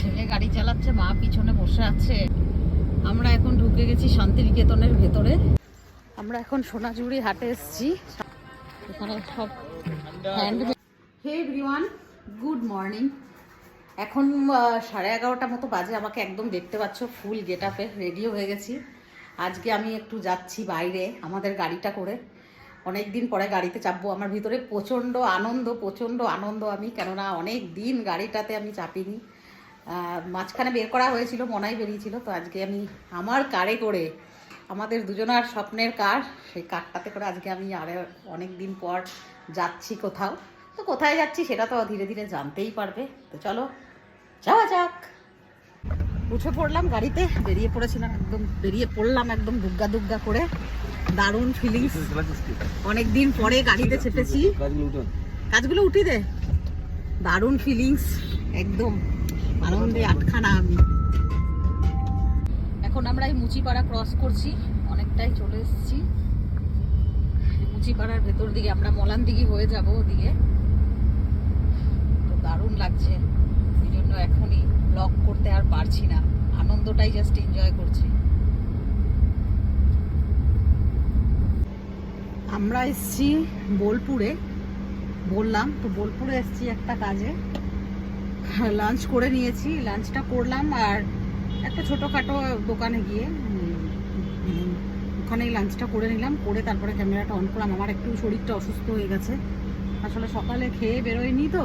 ছেলে গাড়ি চালাচ্ছে, মা পিছনে বসে আছে। আমরা এখন ঢুকে গেছি শান্তিনিকেতনের ভেতরে। আমরা এখন সোনাঝুরি হাটে এসেছি। এখানে সব handmade. Hey everyone, good morning. এখন 11:30 মতো বাজে। আমাকে একদম দেখতে পাচ্ছ ফুল গেট আপে রেডিও হয়ে গেছি। আজকে আমি একটু যাচ্ছি বাইরে আমাদের গাড়িটা করে। অনেক দিন পরে গাড়িতে চাপবো। আমার ভিতরে প্রচণ্ড আনন্দ আমি, কেননা অনেক দিন গাড়িটাতে আমি চাপিনি। মাঝখানে বের করা হয়েছিল, মনাই বেরিয়েছিল, তো আজকে আমি আমার কারে করে, আমাদের দুজনার স্বপ্নের কার, সেই কারটাতে করে আজকে আমি অনেক দিন পর যাচ্ছি কোথাও। তো কোথায় যাচ্ছি সেটা তো ধীরে ধীরে জানতেই পারবে। তো চলো যাওয়া যাক। উঠে পড়লাম গাড়িতে, বেরিয়ে পড়লাম একদম দুগ্গা করে। দারুণ ফিলিংস, অনেক দিন পরে গাড়িতে চেপেছি। কাজগুলো উঠি দে। দারুণ ফিলিংস, একদম আনন্দে আটখানা আমি। এখন আমরা এই মুচিপাড়া ক্রস করছি, অনেকটাই চলে এসেছি। মুচিপাড়ার ভেতর দিকে আমরা মলান দিঘি হয়ে যাব ওদিকে। তো দারুণ লাগছে, এই জন্য এখনই ব্লগ করতে আর পারছি না, আনন্দটাই জাস্ট এনজয় করছি। আমরা এসেছি বোলপুরে, বললাম তো বোলপুরে এসেছি একটা কাজে। লাঞ্চ করে নিয়েছি, লাঞ্চটা করলাম আর একটা ছোটোখাটো দোকানে গিয়ে ওখানেই লাঞ্চটা করে নিলাম। করে তারপরে ক্যামেরাটা অন করলাম। আমার একটু শরীরটা অসুস্থ হয়ে গেছে, আসলে সকালে খেয়ে বেরোয়নি তো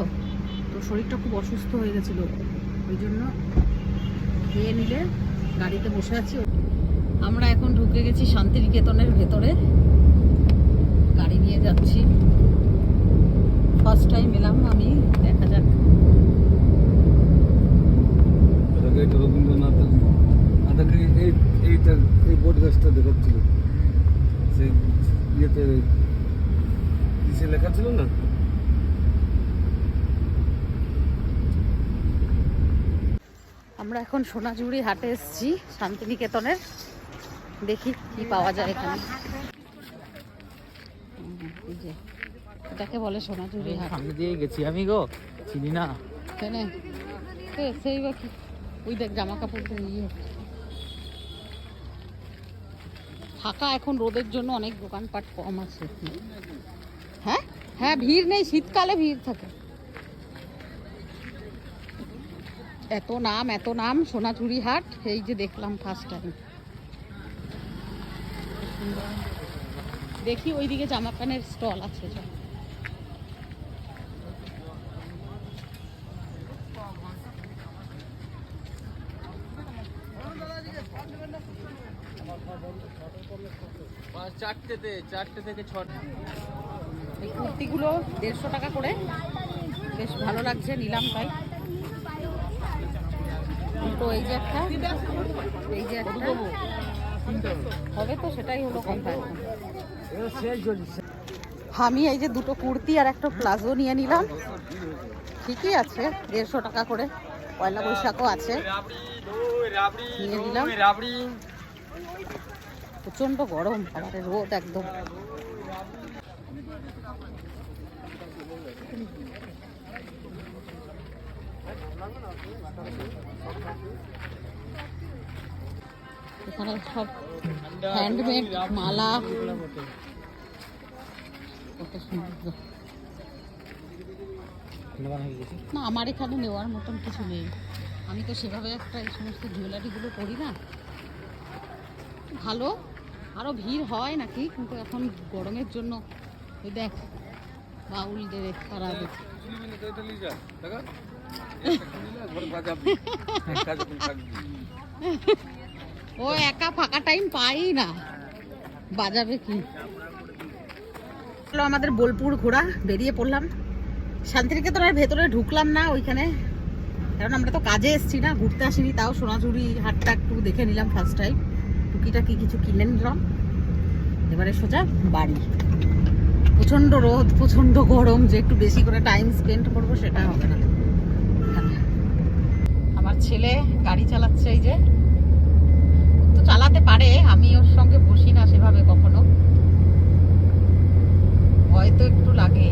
শরীরটা খুব অসুস্থ হয়ে গেছিলো, ওই জন্য খেয়ে নিলে গাড়িতে বসে আছি। আমরা এখন ঢুকে গেছি শান্তিনিকেতনের ভেতরে, গাড়ি নিয়ে যাচ্ছি। ফার্স্ট টাইম এলাম আমি, দেখা যাক। রবীন্দ্রনাথ এই বোট গাছটা দেখাচ্ছিল, সেই ইয়েতে কিসে লেখা ছিল না। আমরা এখন সোনাঝুরি হাটে এসেছি শান্তিনিকেতনের। দেখি কি পাওয়া যায় এখানে। এটাকে বলে সোনাঝুরি হাট। আমি দিয়ে গেছি আমি গো, চিনি না কেনে সেই বা কি, ওই দেখ জামা কাপড় ফাঁকা। এখন রোদের জন্য অনেক দোকানপাট কম আছে। হ্যাঁ হ্যাঁ, ভিড় নেই, শীতকালে ভিড় থাকে। এত নাম সোনাঝুরি হাট, এই যে দেখলাম ফার্স্ট টাইম। দেখি ওইদিকে জামা প্যান্টের স্টল আছে। চারটে থেকে 6টা। এই কুর্তিগুলো 150 টাকা করে, বেশ ভালো লাগছে, নিলাম তাই। তো এই যে একটা হবে, তো সেটাই হলো কথা এখন। আমি এই যে দুটো কুর্তি আর একটা প্লাজো নিয়ে নিলাম, ঠিকই আছে, 150 টাকা করে। পয়লা বৈশাখও আছে, নিয়ে নিলাম। প্রচন্ড গরম, আমাদের রোদ একদম। এখানে সব হ্যান্ডমেড মালা, কত সুন্দর। না, আমার এখানে নেওয়ার মতন কিছু নেই, আমি তো সেভাবে একটা এই সমস্ত জুয়েলারিগুলো করি না। ভালো, আরও ভিড় হয় নাকি, কিন্তু এখন গরমের জন্য ওই দেখ বাউল দেবে তারা। ও একা ফাঁকা টাইম পাই না, বাজাবে কি। আমাদের বোলপুর ঘোরা, বেরিয়ে পড়লাম। শান্তিনিকেতনের ভেতরে ঢুকলাম না ওইখানে, কারণ আমরা তো কাজে এসেছি না, ঘুরতে আসিনি। তাও সোনাঝুরি হাটটা একটু দেখে নিলাম ফার্স্ট টাইম, টুকিটাকি কিছু কিনে নিলাম। এবারে সোজা বাড়ি। প্রচণ্ড রোদ, প্রচণ্ড গরম, যে একটু বেশি করে টাইম স্পেন্ড করবো সেটা হবে না। আমার ছেলে গাড়ি চালাচ্ছে, এই যে তো চালাতে পারে, আমি ওর সঙ্গে বসি না সেভাবে কখনো, হয়তো একটু লাগে।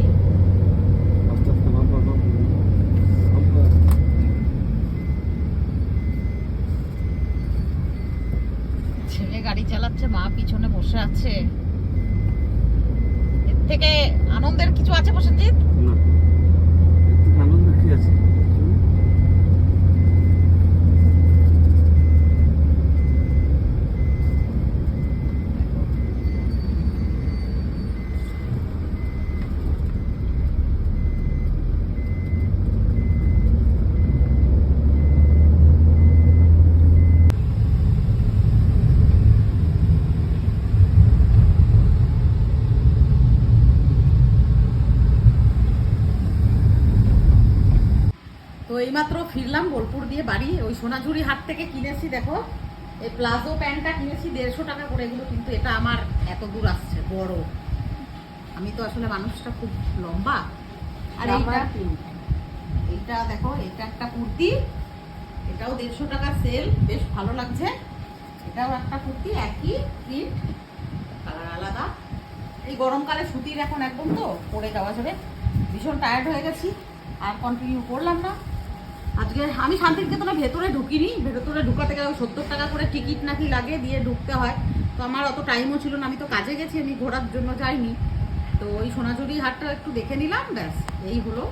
চালাচ্ছে, মা পিছনে বসে আছে। এর থেকে আনন্দের কিছু আছে প্রসেনজিৎ? না, এর থেকে আনন্দ কি আছে? তো এইমাত্র ফিরলাম বোলপুর দিয়ে বাড়ি। ওই সোনাঝুরি হাট থেকে কিনেছি, দেখো এই প্লাজো প্যান্টটা কিনেছি 150 টাকা করে এগুলো, কিন্তু এটা আমার এত দূর আসছে, বড়। আমি তো আসলে মানুষটা খুব লম্বা। আর এইটা দেখো, এটা একটা কুর্তি, এটাও 150 টাকা সেল, বেশ ভালো লাগছে। এটাও একটা কুর্তি, একই প্রিন্ট, কালার আলাদা। এই গরমকালে সুতির এখন একদম তো পরে যাওয়া যাবে। ভীষণ টায়ার্ড হয়ে গেছি, আর কন্টিনিউ করলাম না আজকে। আমি শান্তিনিকেতনে ভেতরে ঢুকিনি, ভেতরে ঢুকাতে গেলে 70 টাকা করে টিকিট নাকি লাগে, দিয়ে ঢুকতে হয়। তো আমার অত টাইমও ছিল না, আমি তো কাজে গেছি, আমি ঘোরার জন্য যাইনি। তো ওই সোনাঝুরি হাটটা একটু দেখে নিলাম, ব্যাস এই হলো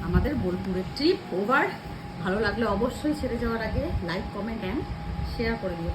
আমাদের বোলপুরের ট্রিপ ওভার। ভালো লাগলে অবশ্যই ছেড়ে যাওয়ার আগে লাইক, কমেন্ট অ্যান্ড শেয়ার করে দিও।